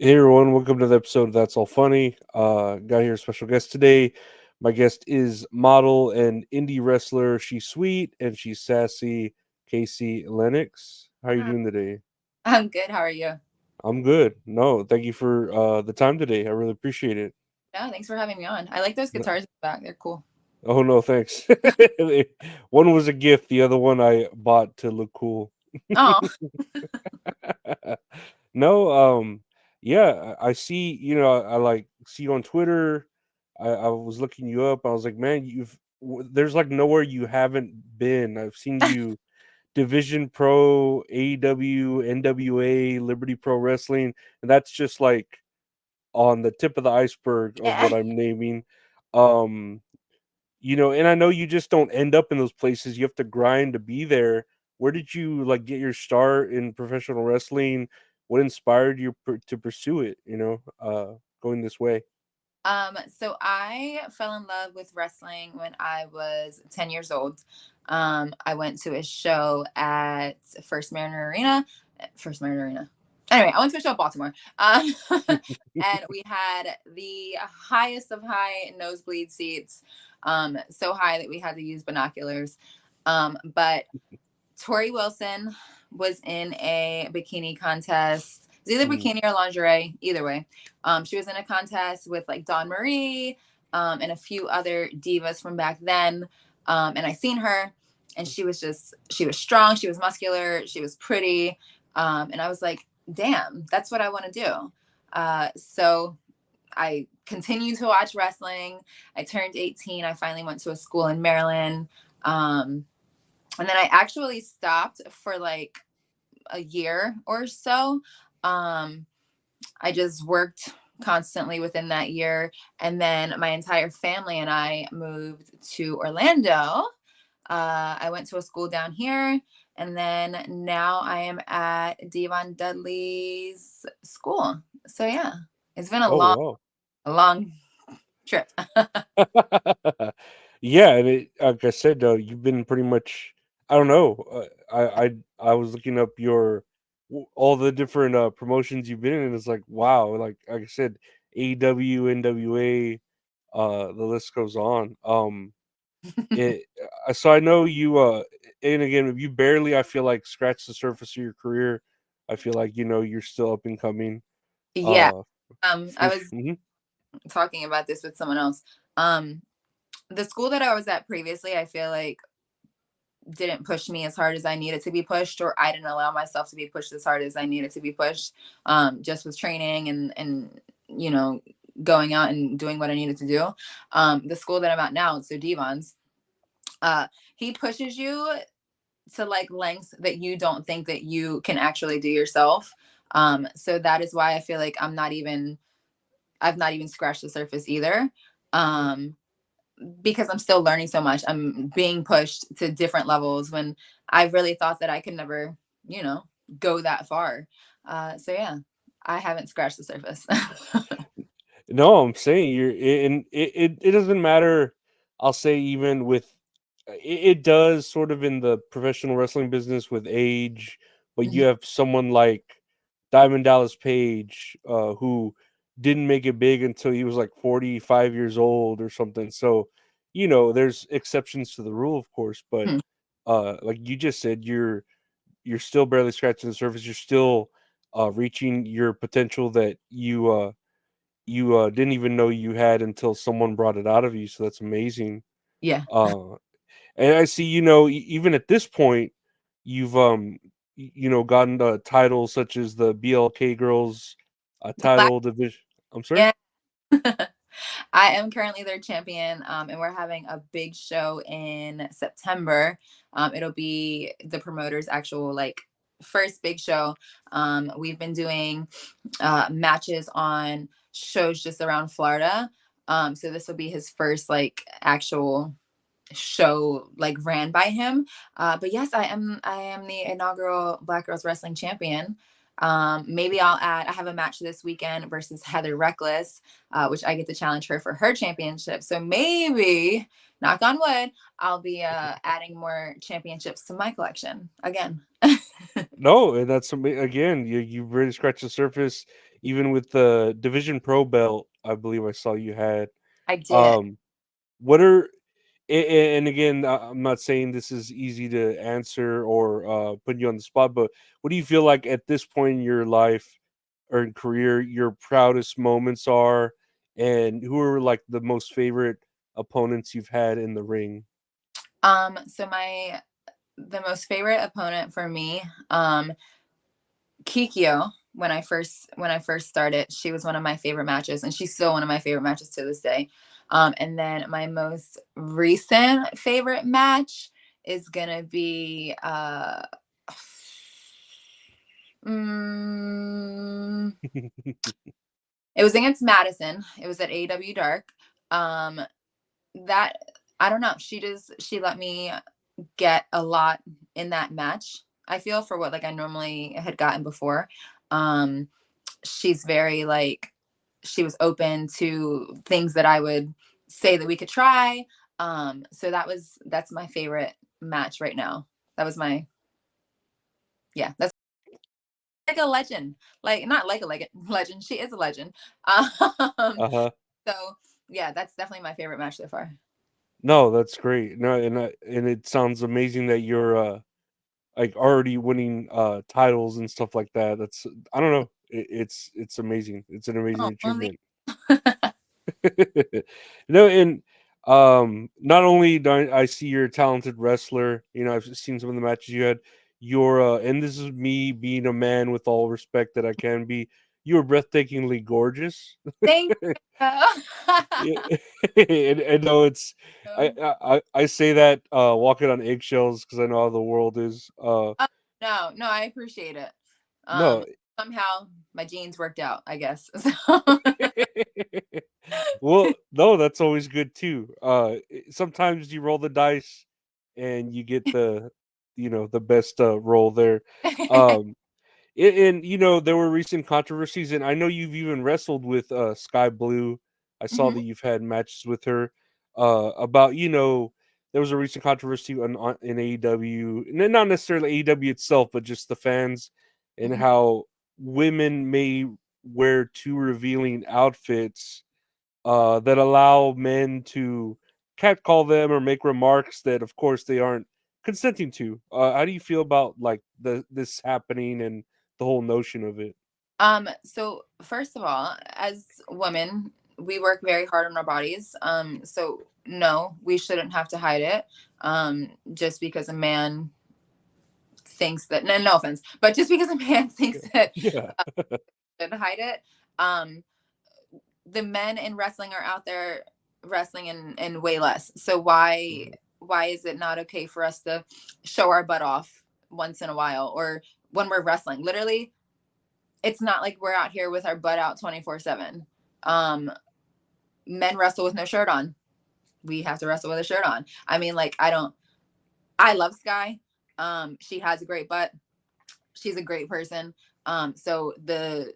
Hey everyone, welcome to the episode of That's All Funny. Got here a special guest today. My guest is model and indie wrestler. She's sweet and she's sassy. Kaci Lennox. How are you Hi. doing today? I'm good. How are you? I'm good. No, thank you for the time today. I really appreciate it. No, thanks for having me on. I like those No- guitars in the back. They're cool. Oh no, thanks. One was a gift. The other one I bought to look cool. Oh, No, yeah, I see, I like see you on Twitter. I was looking you up. I was like, man, there's like nowhere you haven't been. I've seen you Division Pro, AEW, NWA, Liberty Pro Wrestling, and that's just like on the tip of the iceberg of yeah. what I'm naming. Um, and I know you just don't end up in those places. You have to grind to be there. Where did you like get your start in professional wrestling? What inspired you to pursue it? Going this way. So I fell in love with wrestling when I was 10 years old. I went to a show at First Mariner Arena. First Mariner Arena. Anyway, I went to a show in Baltimore. And we had the highest of high nosebleed seats. So high that we had to use binoculars. But Tori Wilson was in a bikini contest. It was either Mm. bikini or lingerie, either way. She was in a contest with like Dawn Marie and a few other divas from back then. And I seen her, and she was strong, she was muscular, she was pretty. And I was like, damn, that's what I want to do. So I continued to watch wrestling. I turned 18. I finally went to a school in Maryland. Um, and then I actually stopped for like a year or so. Um, I just worked constantly within that year. And then my entire family and I moved to Orlando. I went to a school down here. And then now I am at Devon Dudley's school. So yeah, it's been Oh wow. a long trip. Yeah, and like I said, you've been pretty much. I don't know. I was looking up all the different promotions you've been in. And it's like wow, like I said, AEW, NWA, the list goes on. It so I know you. And again, if you barely, I feel like scratch the surface of your career. I feel like you're still up and coming. Yeah. Uh, I was mhm. talking about this with someone else. Um, the school that I was at previously, I feel like didn't push me as hard as I needed to be pushed, or I didn't allow myself to be pushed as hard as I needed to be pushed. Just with training and you know going out and doing what I needed to do. The school that I'm at now, so Devon's, uh, he pushes you to like lengths that you don't think that you can actually do yourself. So that is why I feel like I've not even scratched the surface either. Um, because I'm still learning so much. I'm being pushed to different levels when I really thought that I could never, you know, go that far. So yeah, I haven't scratched the surface. No, I'm saying and it doesn't matter. I'll say even with it does sort of in the professional wrestling business with age, but you Mhm. have someone like Diamond Dallas Page, who didn't make it big until he was like 45 years old or something. So, there's exceptions to the rule, of course, but Mhm. like you just said, you're still barely scratching the surface. You're still reaching your potential that you didn't even know you had until someone brought it out of you. So that's amazing. Yeah. Uh, and I see, even at this point, you've gotten titles such as the BLK girls Black. title division. I'm sorry. Yeah. I am currently their champion, and we're having a big show in September. It'll be the promoter's actual like first big show. We've been doing matches on shows just around Florida. So this will be his first like actual show like ran by him. But yes, I am the inaugural Black Girls Wrestling Champion. Maybe I'll add. I have a match this weekend versus Heather Reckless, which I get to challenge her for her championship. So maybe, knock on wood, I'll be adding more championships to my collection again. No, and again, you really scratched the surface. Even with the Division Pro belt, I believe I saw you had. I did. Um, what are and again, I'm not saying this is easy to answer or put you on the spot, but what do you feel like at this point in your life or in career your proudest moments are, and who are like the most favorite opponents you've had in the ring? So my the most favorite opponent for me, Kikyo, when I first started, she was one of my favorite matches, and she's still one of my favorite matches to this day. And then my most recent favorite match is gonna be mm, it was against Madison. It was at AW Dark. Um, that I don't know. She let me get a lot in that match. I feel for what like I normally had gotten before. Um, she's very like she was open to things that I would say that we could try. So that's my favorite match right now. That was my yeah. That's like a legend. Like not like a legend. She is a legend. Um, Uh-huh. so yeah, that's definitely my favorite match so far. No, that's great. No, and it sounds amazing that you're like already winning titles and stuff like that. That's I don't know. It's amazing. It's an amazing Oh, only achievement. No, and not only do I see you're a talented wrestler, I've seen some of the matches you had. You're and this is me being a man with all respect that I can be. You are breathtakingly gorgeous. thank Yeah, you. and no, it's I say that walking on eggshells because I know how the world is. No, no, I appreciate it. No, Somehow my genes worked out, I guess. So, well, no, that's always good too. Sometimes you roll the dice and you get the best roll there. Um, and there were recent controversies, and I know you've even wrestled with Sky Blue. I saw Mhm, that you've had matches with her. About there was a recent controversy in AEW, and not necessarily AEW itself, but just the fans and mhm. how women may wear too revealing outfits that allow men to catcall them or make remarks that, of course, they aren't consenting to. How do you feel about like this happening and the whole notion of it? So first of all, as women, we work very hard on our bodies. So no, we shouldn't have to hide it. Just because a man thinks that no, no offense, but just because a man thinks that Yeah, should hide it, um, the men in wrestling are out there wrestling in way less. So mhm, why is it not okay for us to show our butt off once in a while or when we're wrestling? Literally, it's not like we're out here with our butt out 24/7. Um, Men wrestle with no shirt on. We have to wrestle with a shirt on. I mean, like I don't. I love Sky. She has a great butt. She's a great person. So the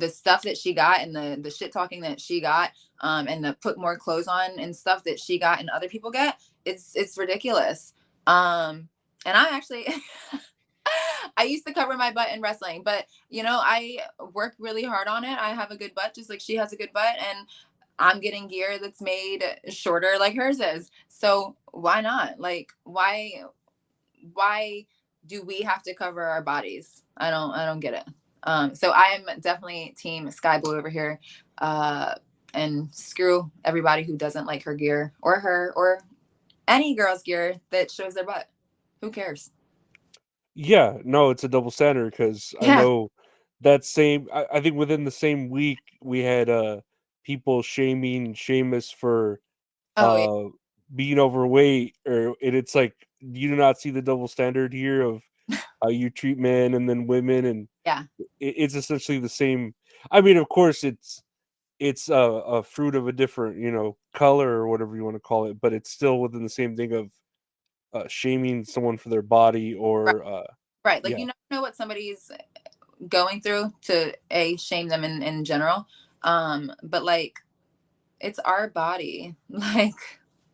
stuff that she got and the shit talking that she got and the put more clothes on and stuff that she got and other people get, it's ridiculous. And I actually I used to cover my butt in wrestling, but I work really hard on it. I have a good butt just like she has a good butt, and I'm getting gear that's made shorter like hers is. So why not? Like why do we have to cover our bodies? I don't get it. So I'm definitely team Sky Blue over here. Uh, and screw everybody who doesn't like her gear or her or any girl's gear that shows their butt. Who cares? yeah. No, it's a double standard because I Yeah. know that same. I think within the same week we had people shaming Sheamus for Oh yeah. uh being overweight, and it's like you do not see the double standard here of how you treat men and then women, and Yeah. it's essentially the same. I mean, of course, it's a fruit of a different, color or whatever you want to call it, but it's still within the same thing of shaming someone for their body Right. or Right. Like yeah, you never know what somebody's going through to a shame them in general. But like it's our body. Like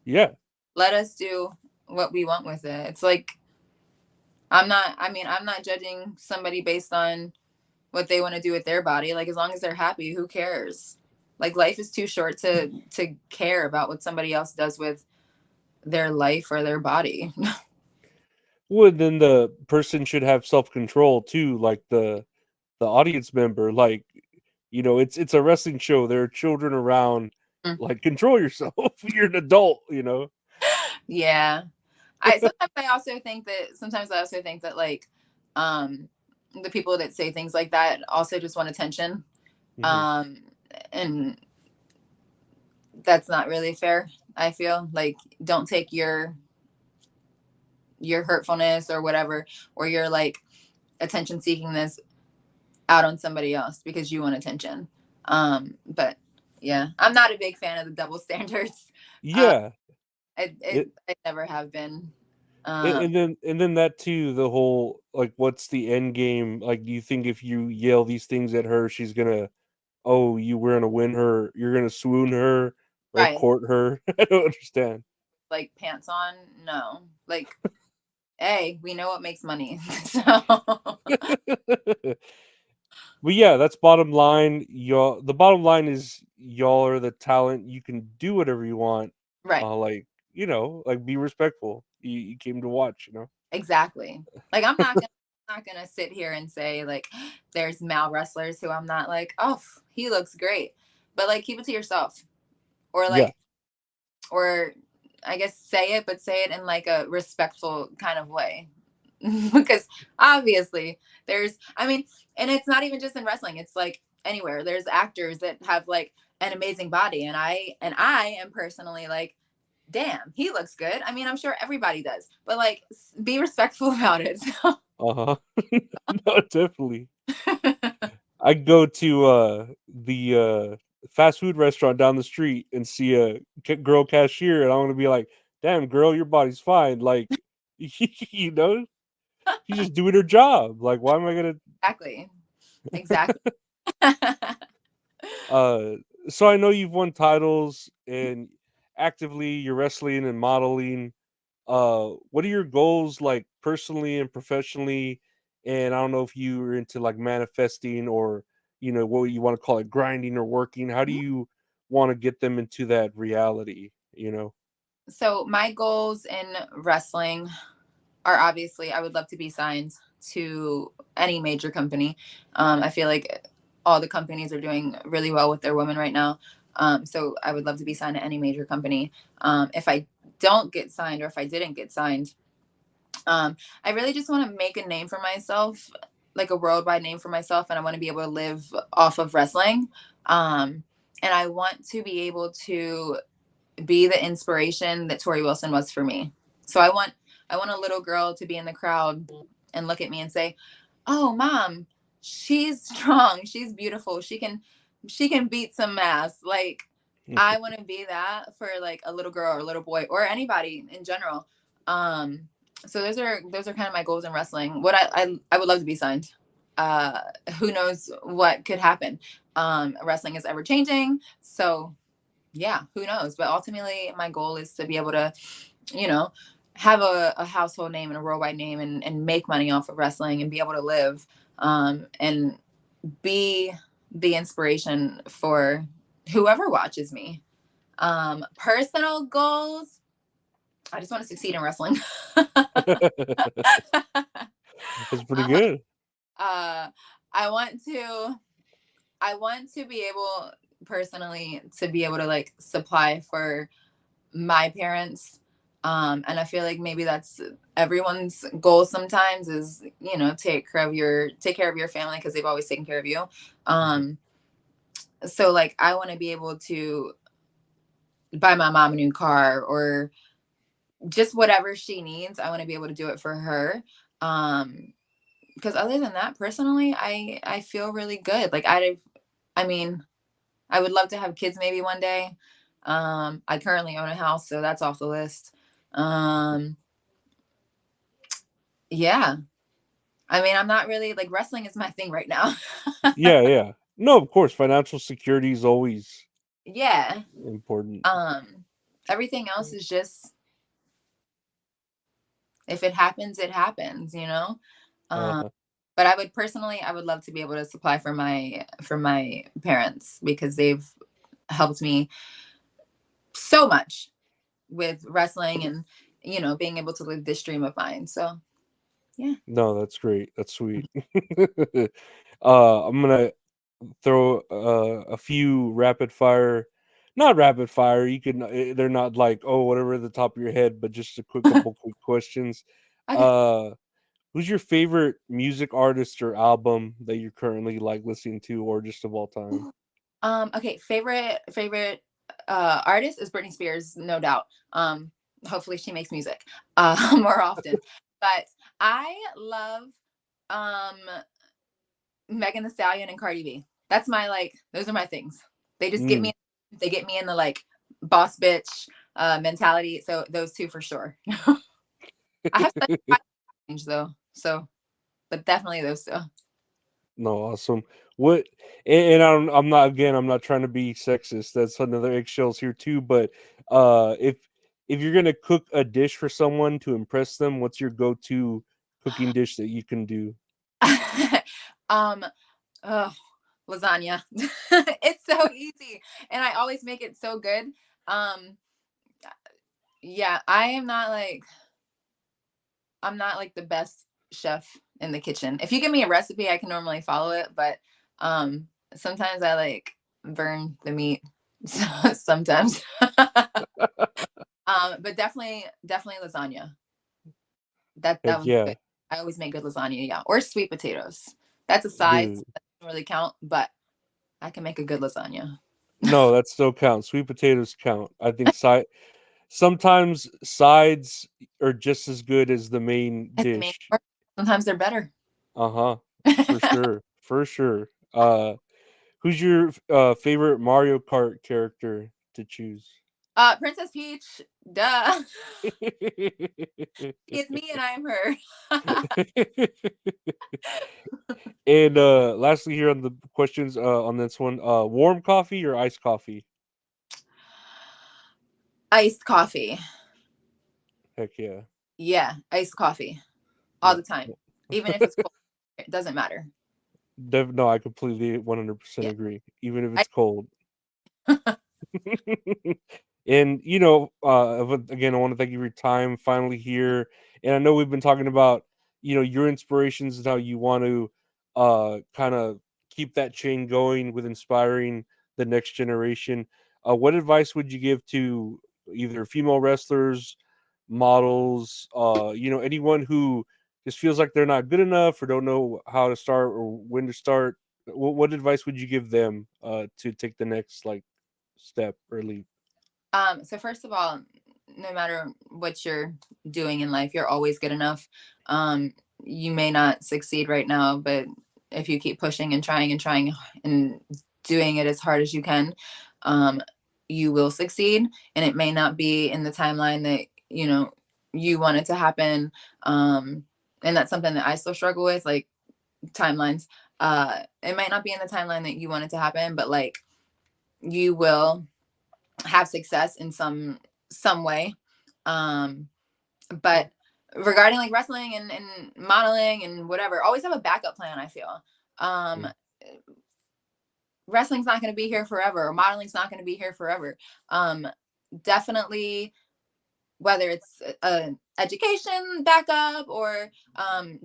yeah, let us do what we want with it. It's like I'm not judging somebody based on what they want to do with their body. Like as long as they're happy, who cares? Like life is too short to care about what somebody else does with their life or their body. Well, then the person should have self control too, like the audience member. Like, it's a wrestling show. There are children around. Like, control yourself. You're an adult. Yeah. Sometimes I also think that like um the people that say things like that also just want attention. Hmm. Um and that's not really fair. I feel like don't take your hurtfulness or whatever, or your like attention seekingness out on somebody else because you want attention. But yeah, I'm not a big fan of the double standards. Uh, Yeah. I never have been. And, Um, and then and then that too, the whole like, what's the end game? Like, do you think if you yell these things at her, she's gonna, oh, you were gonna win her, you're gonna swoon her or right. court her? I don't understand. Like pants on? No. Like, hey, we know what makes money. So, But yeah, that's bottom line. The bottom line is y'all are the talent. You can do whatever you want. right. Like, like, be respectful. You came to watch. Exactly. Like I'm not gonna sit here and say like there's male wrestlers who I'm not like, oh, he looks great. But like keep it to yourself. Or Yeah. like or I guess say it, but say it in like a respectful kind of way. Because obviously I mean, and it's not even just in wrestling, it's like anywhere. There's actors that have like an amazing body, and I am personally like, damn, he looks good. I mean, I'm sure everybody does, but like be respectful about it. So. Uh-huh. No, definitely. I go to the fast food restaurant down the street and see a girl cashier, and I'm gonna be like, "Damn, girl, your body's fine." Like, you know, she's just doing her job. Like, why am I gonna? Exactly. Exactly. Uh, so I know you've won titles and actively you're wrestling and modeling. What are your goals, like, personally and professionally? And I don't know if you are into like manifesting or what you want to call it, grinding or working. How do you want to get them into that reality? So my goals in wrestling are obviously I would love to be signed to any major company. I feel like all the companies are doing really well with their women right now. So I would love to be signed to any major company. If I don't get signed, or if I didn't get signed, I really just want to make a name for myself, like a worldwide name for myself, and I want to be able to live off of wrestling. Um, and I want to be able to be the inspiration that Tori Wilson was for me. So I want a little girl to be in the crowd and look at me and say, "Oh, mom, she's strong. She's beautiful. She can beat some ass." Like I want to be that for like a little girl or a little boy or anybody in general. Um so those are kind of my goals in wrestling. What I would love to be signed. Uh who knows what could happen. Wrestling is ever changing. So yeah, who knows? But ultimately, my goal is to be able to, you know, have a household name and a worldwide name, and make money off of wrestling and be able to live, and be the inspiration for whoever watches me. Personal goals, I just want to succeed in wrestling. That's pretty uh, good. uh, I want to I want to be able personally to be able to like supply for my parents. And I feel like maybe that's everyone's goal sometimes is, take care of your family because they've always taken care of you. Mhm. So like I want to be able to buy my mom a new car, or just whatever she needs. I want to be able to do it for her. Because other than that, personally, I feel really good. Like I mean, I would love to have kids maybe one day. I currently own a house, so that's off the list. Um, yeah. I mean, I'm not really like wrestling is my thing right now. Yeah, yeah. No, of course, financial security is always Yeah. important. Um, Everything else is just if it happens, it happens, you know. Um, Uh-huh. but I would personally, I would love to be able to supply for my parents because they've helped me so much with wrestling and being able to live this dream of mine. So yeah. No, that's great. That's sweet. I'm gonna throw a few rapid fire, not rapid fire. You can they're not like oh whatever at the top of your head, but just a quick couple quick questions. Okay. Uh, who's your favorite music artist or album that you're currently like listening to, or just of all time? Okay, favorite artist is Britney Spears, no doubt. Hopefully she makes music more often. But I love um Megan the Stallion and Cardi B. That's my like those are my things. They just get Mm. me they get me in the like boss bitch mentality. So those two for sure. I have such a wide range though. So but definitely those two. No, awesome. What and I'm not again, I'm not trying to be sexist. That's another eggshells here too, but if you're gonna cook a dish for someone to impress them, what's your go-to cooking dish that you can do? um oh, lasagna. It's so easy and I always make it so good. Um yeah, I'm not like the best chef in the kitchen. If you give me a recipe, I can normally follow it, but sometimes I like burn the meat sometimes. But definitely lasagna. That Heck one's yeah, good. I always make good lasagna, yeah. Or sweet potatoes. That's a side, so dude. that doesn't really count, but I can make a good lasagna. No, that still counts. Sweet potatoes count. I think sometimes sides are just as good as the main As the main dish. course. Sometimes they're better. Uh-huh. For sure. For sure. Who's your favorite Mario Kart character to choose? Princess Peach, duh. It's me and I'm her. And lastly here on the questions on this one, warm coffee or iced coffee? Iced coffee. Heck yeah. Yeah, iced coffee all No. the time. Even if it's cold, it doesn't matter. No, I completely 100% Yeah. agree. Even if I, it's cold. And again, I want to thank you for your time finally here. And I know we've been talking about your inspirations and how you want to kind of keep that chain going with inspiring the next generation. What advice would you give to either female wrestlers, models, anyone who just feels like they're not good enough or don't know how to start or when to start? What advice would you give them to take the next like step or leap? so first of all, no matter what you're doing in life, you're always good enough. You may not succeed right now, but if you keep pushing and trying and doing it as hard as you can, um, you will succeed. And it may not be in the timeline that you want it to happen. And that's something that I still struggle with, like timelines. It might not be in the timeline that you want it to happen, but like you will have success in some way. Um, but regarding like wrestling and modeling and whatever, always have a backup plan. I feel um, Mm. wrestling's not going to be here forever, or modeling's not going to be here forever. Um, Definitely, whether it's a education backup or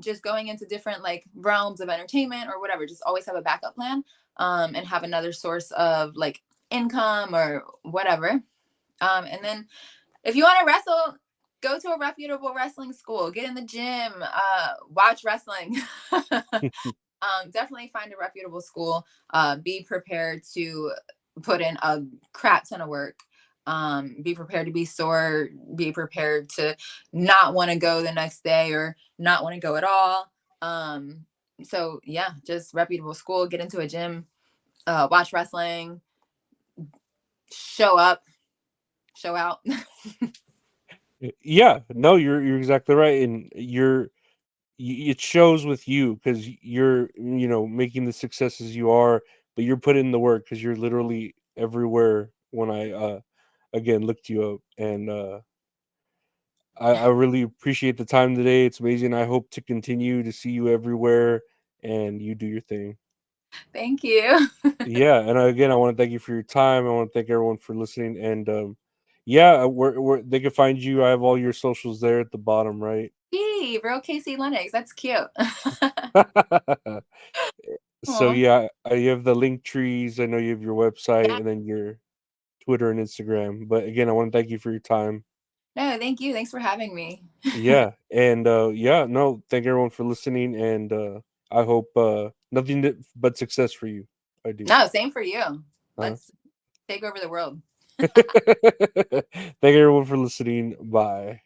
just going into different like realms of entertainment or whatever, just always have a backup plan, and have another source of like income or whatever. And then if you want to wrestle, go to a reputable wrestling school, get in the gym, watch wrestling. Definitely find a reputable school. Be prepared to put in a crap ton of work. Be prepared to be sore. Be prepared to not want to go the next day or not want to go at all. So yeah, just reputable school. Get into a gym. Watch wrestling. Show up. Show out. Yeah, no, you're exactly right, and it shows with you because you're making the successes you are, but you're putting in the work because you're literally everywhere. When I again looked you up, and I really appreciate the time today. It's amazing. I hope to continue to see you everywhere and you do your thing. Thank you. Yeah, and again, I want to thank you for your time. I want to thank everyone for listening. And yeah, where they can find you. I have all your socials there at the bottom, right? Gee, real Kaci Lennox. That's cute. So Aw. yeah, you have the link trees. I know you have your website Yeah. and then your Twitter and Instagram. But again, I want to thank you for your time. No, thank you. Thanks for having me. Yeah, and yeah, no, thank everyone for listening, and I hope nothing but success for you. I do. No, same for you. Uh, Let's take over the world. thank everyone for listening. Bye.